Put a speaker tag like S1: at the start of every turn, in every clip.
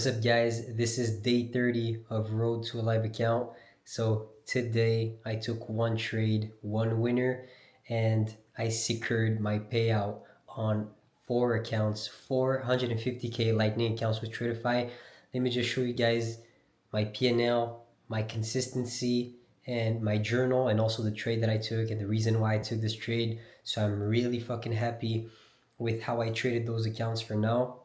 S1: What's up, guys? This is day 30 of Road to a Live Account. So today I took one trade, one winner, and I secured my payout on four accounts, 450k Lightning accounts with TRADEIFY. Let me just show you guys my P&L, my consistency, and my journal, and also the trade that I took and the reason why I took this trade. So I'm really fucking happy with how I traded those accounts for now.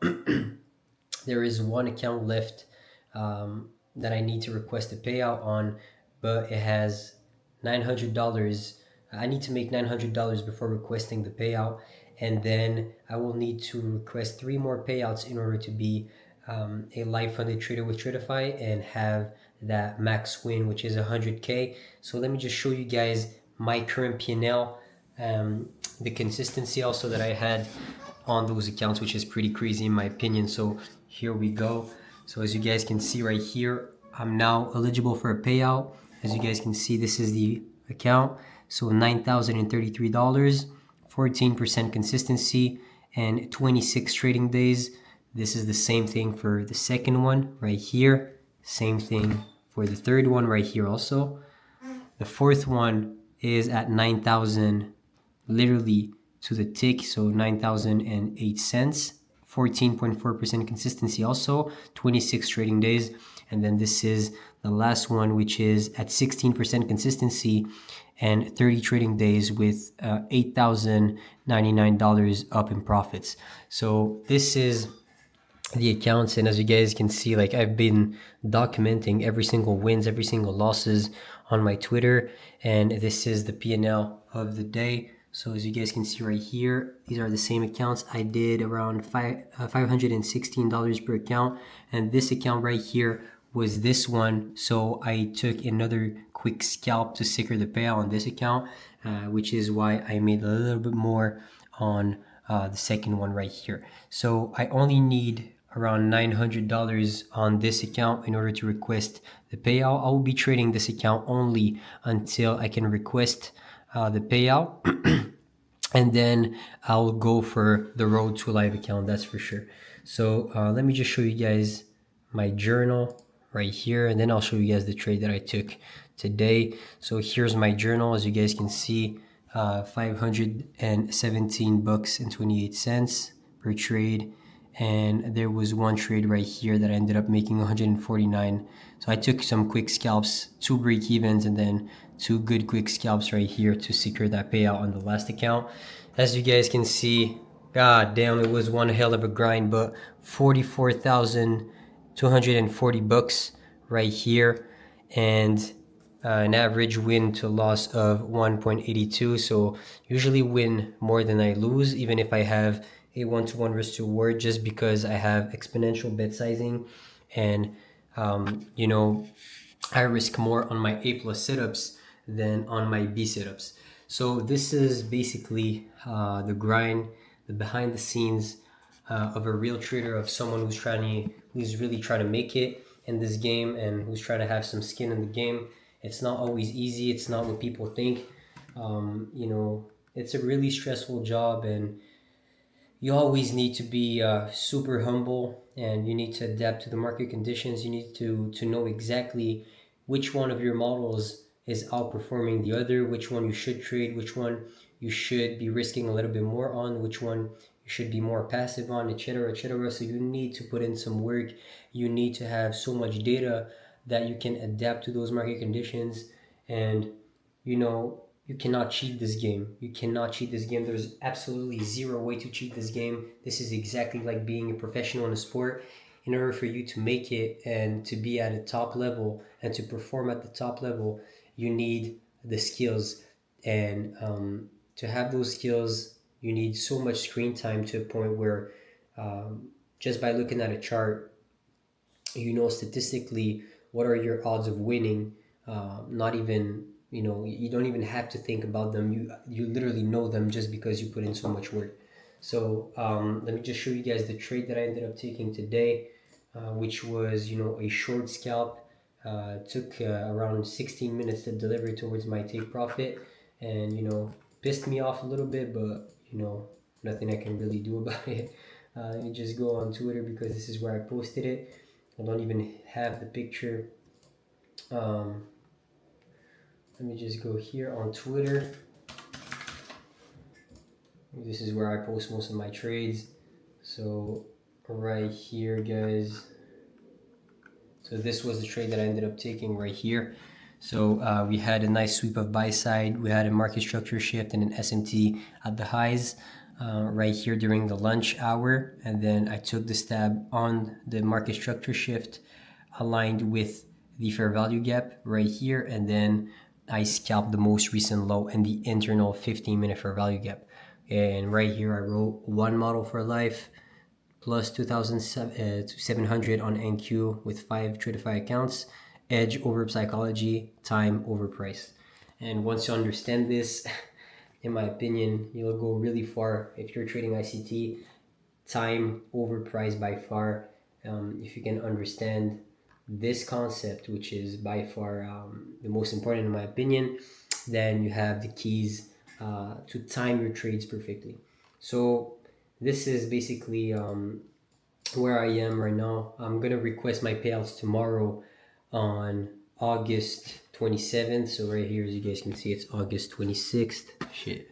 S1: There is one account left that I need to request a payout on, but it has $900. I need to make $900 before requesting the payout, and then I will need to request three more payouts in order to be a live funded trader with TradeIfy and have that max win, which is 100k. So let me just show you guys my current P&L, the consistency also that I had on those accounts, which is pretty crazy in my opinion. So here we go. So as you guys can see right here, I'm now eligible for a payout. As you guys can see, this is the account. So $9,033, 14% consistency, and 26 trading days. This is the same thing for the second one right here. Same thing for the third one right here also. The fourth one is at 9,000, literally to the tick, so 9,008 cents. 14.4% consistency also, 26 trading days. And then this is the last one, which is at 16% consistency and 30 trading days with $8,099 up in profits. So this is the accounts, and as you guys can see, like, I've been documenting every single wins, every single losses on my Twitter, and this is the P&L of the day. So as you guys can see right here, these are the same accounts. I did around $516 per account, and this account right here was this one. So I took another quick scalp to secure the payout on this account, which is why I made a little bit more on the second one right here. So I only need around $900 on this account in order to request the payout. I will be trading this account only until I can request the payout. And then I'll go for the road to a live account, that's for sure. So let me just show you guys my journal right here, and then I'll show you guys the trade that I took today. So here's my journal. As you guys can see, 517 bucks and 28 cents per trade, and there was one trade right here that I ended up making 149. So I took some quick scalps, two break evens, and then two good quick scalps right here to secure that payout on the last account. As you guys can see, god damn, it was one hell of a grind, but 44,240 bucks right here, and an average win to loss of 1.82. So usually win more than I lose, even if I have a one-to-one risk to reward, just because I have exponential bet sizing, and I risk more on my A plus setups than on my B setups. So this is basically the grind, the behind the scenes of a real trader, of someone who's really trying to make it in this game and who's trying to have some skin in the game. It's not always easy. It's not what people think. It's a really stressful job, and you always need to be super humble, and you need to adapt to the market conditions. You need to know exactly which one of your models is outperforming the other, which one you should trade, which one you should be risking a little bit more on, which one you should be more passive on, etc., etc. So you need to put in some work. You need to have so much data that you can adapt to those market conditions. And you cannot cheat this game. You cannot cheat this game. There's absolutely zero way to cheat this game. This is exactly like being a professional in a sport. In order for you to make it and to be at a top level and to perform at the top level, you need the skills. And to have those skills, you need so much screen time, to a point where just by looking at a chart, statistically what are your odds of winning. Not even, you don't even have to think about them. You literally know them just because you put in so much work. So let me just show you guys the trade that I ended up taking today, which was a short scalp. Took around 16 minutes to deliver towards my take profit, and pissed me off a little bit, but nothing I can really do about it. You just go on Twitter, because this is where I posted it. I don't even have the picture. Um, Let me just go here on Twitter. This is where I post most of my trades. So right here, guys. So this was the trade that I ended up taking right here. So we had a nice sweep of buy side. We had a market structure shift and an SMT at the highs right here during the lunch hour. And then I took the stab on the market structure shift aligned with the fair value gap right here. And then I scalped the most recent low and the internal 15-minute fair value gap. And right here, I wrote one model for life plus 2,700 on NQ with 5 TRADEIFY accounts, edge over psychology, time over price. And once you understand this, in my opinion, you'll go really far if you're trading ICT. Time over price by far. If you can understand this concept, which is by far the most important in my opinion, then you have the keys to time your trades perfectly. So this is basically where I am right now. I'm gonna request my payouts tomorrow on August 27th. So right here, as you guys can see, it's August 26th. Shit.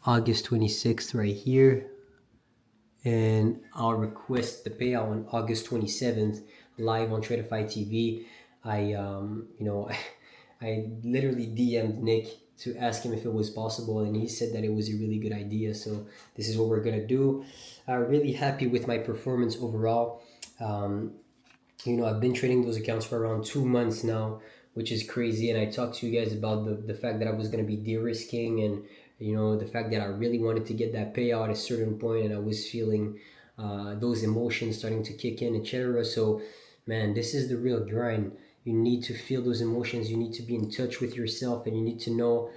S1: August 26th right here. And I'll request the payout on August 27th live on TRADEIFY TV. I literally DM'd Nick to ask him if it was possible, and he said that it was a really good idea. So this is what we're gonna do. Really happy with my performance overall. I've been trading those accounts for around 2 months now, which is crazy. And I talked to you guys about the fact that I was going to be de-risking, and the fact that I really wanted to get that payout at a certain point, and I was feeling those emotions starting to kick in, etc. So man, this is the real grind. You need to feel those emotions. You need to be in touch with yourself, and you need to know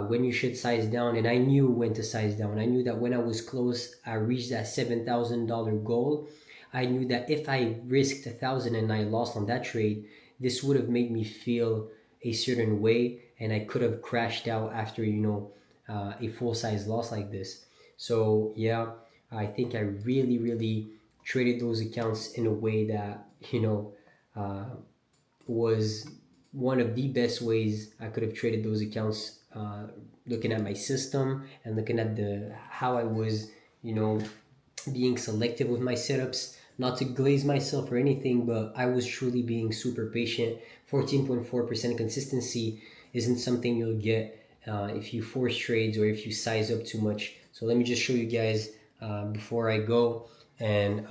S1: when you should size down. And I knew when to size down. I knew that when I was close, I reached that $7,000 goal. I knew that if I risked 1,000 and I lost on that trade, this would have made me feel a certain way, and I could have crashed out after a full size loss like this. So yeah, I think I really really traded those accounts in a way that uh, was one of the best ways I could have traded those accounts. Looking at my system and looking at the how I was, being selective with my setups, not to glaze myself or anything, but I was truly being super patient. 14.4% consistency isn't something you'll get if you force trades or if you size up too much. So let me just show you guys before I go and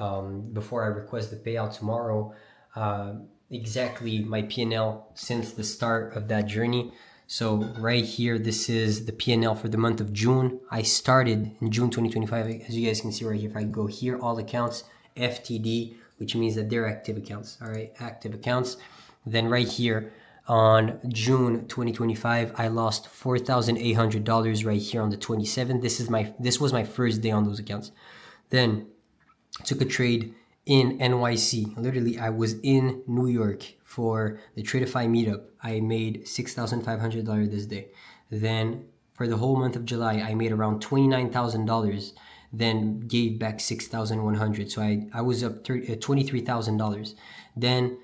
S1: before I request the payout tomorrow, uh, exactly my P&L since the start of that journey. So right here, this is the P&L for the month of June. I started in June 2025. As you guys can see right here, if I go here, all accounts, FTD, which means that they're active accounts. All right, active accounts. Then right here on June 2025, I lost $4,800 right here on the 27th. This was my first day on those accounts. Then took a trade in NYC. Literally, I was in New York for the TRADEIFY meetup. I made $6,500 this day. Then for the whole month of July, I made around $29,000. Then gave back 6,100. So I was up $23,000. Then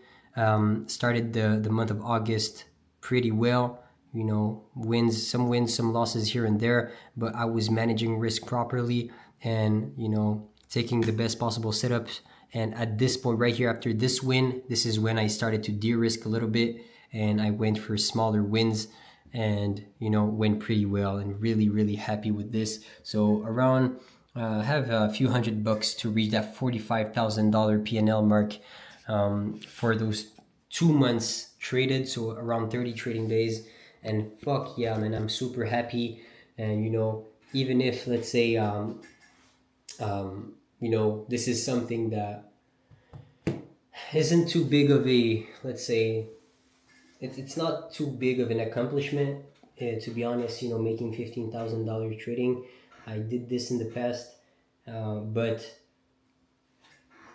S1: started the month of August pretty well. Wins, some losses here and there, but I was managing risk properly and taking the best possible setups. And at this point right here, after this win, this is when I started to de-risk a little bit, and I went for smaller wins and went pretty well, and really really happy with this. So around have a few $100 to reach that $45,000 PNL mark for those 2 months traded, so around 30 trading days. And fuck yeah, man, I'm super happy. And even if, let's say, this is something that isn't too big of a, let's say, it's not too big of an accomplishment, to be honest. Making $15,000 trading, I did this in the past, but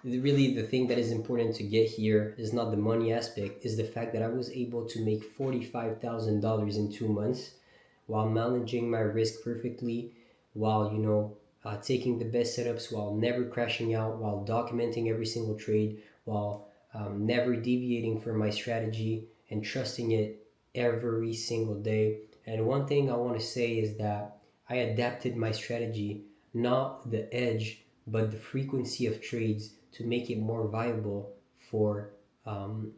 S1: really the thing that is important to get here is not the money aspect, is the fact that I was able to make $45,000 in 2 months while managing my risk perfectly, while taking the best setups, while never crashing out, while documenting every single trade, while never deviating from my strategy and trusting it every single day. And one thing I want to say is that I adapted my strategy, not the edge, but the frequency of trades to make it more viable for um,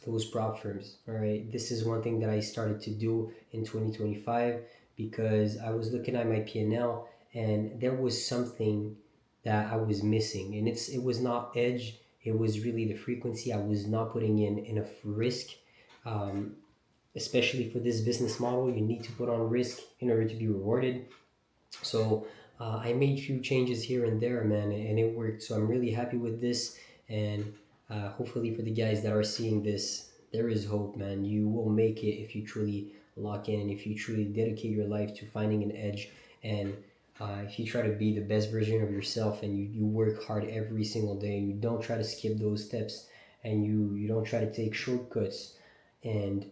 S1: those prop firms. All right, this is one thing that I started to do in 2025 because I was looking at my P&L and there was something that I was missing, and it was not edge. It was really the frequency. I was not putting in enough risk, um, especially for this business model. You need to put on risk in order to be rewarded. So I made few changes here and there, man, and it worked. So I'm really happy with this, and hopefully for the guys that are seeing this, there is hope, man. You will make it if you truly lock in, and if you truly dedicate your life to finding an edge, and if you try to be the best version of yourself, and you work hard every single day, and you don't try to skip those steps, and you don't try to take shortcuts, and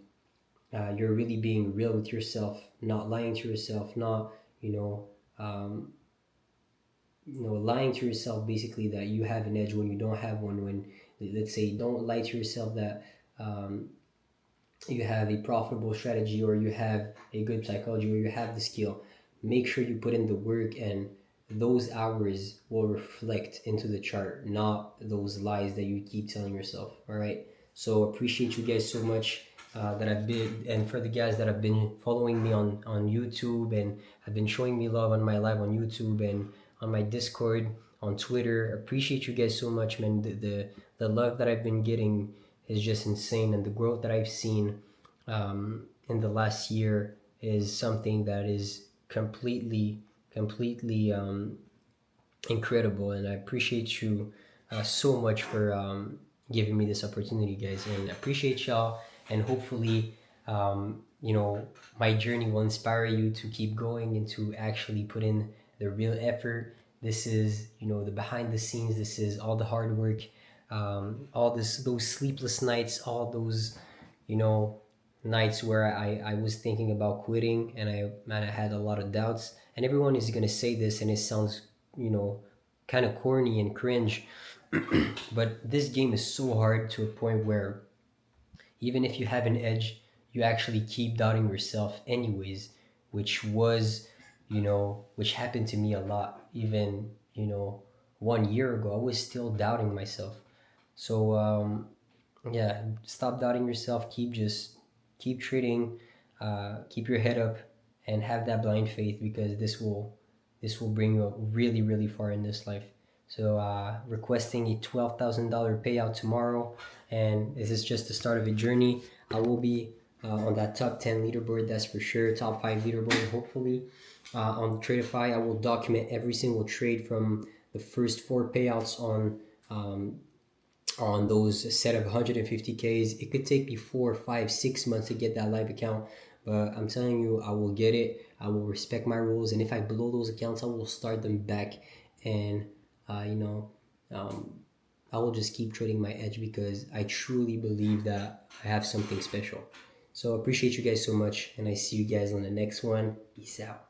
S1: you're really being real with yourself, not lying to yourself, not you know um, lying to yourself basically that you have an edge when you don't have one. When, let's say, don't lie to yourself that um, you have a profitable strategy, or you have a good psychology, or you have the skill. Make sure you put in the work, and those hours will reflect into the chart, not those lies that you keep telling yourself. All right, so appreciate you guys so much, that I've been, and for the guys that have been following me on YouTube and have been showing me love on my live on YouTube and on my Discord, on Twitter. Appreciate you guys so much, man. The love that I've been getting is just insane, and the growth that I've seen in the last year is something that is completely incredible. And I appreciate you so much for giving me this opportunity, guys, and I appreciate y'all. And hopefully, my journey will inspire you to keep going and to actually put in the real effort. This is, the behind the scenes. This is all the hard work, all those sleepless nights, all those, you know nights where I was thinking about quitting, and I had a lot of doubts. And everyone is gonna say this, and it sounds, you know kind of corny and cringe, but this game is so hard to a point where even if you have an edge, you actually keep doubting yourself anyways, which was, which happened to me a lot. Even, 1 year ago, I was still doubting myself. So yeah, stop doubting yourself. Keep trading, keep your head up, and have that blind faith, because this will bring you really really far in this life. So requesting a $12,000 payout tomorrow, and this is just the start of a journey. I will be on that top 10 leaderboard, that's for sure. Top 5 leaderboard, hopefully. On the TRADEIFY, I will document every single trade from the first 4 payouts on those set of 150Ks. It could take me 4, 5, 6 months to get that live account, but I'm telling you, I will get it. I will respect my rules, and if I blow those accounts, I will start them back, and uh, you know, um, I will just keep trading my edge, because I truly believe that I have something special. So appreciate you guys so much, and I see you guys on the next one. Peace out.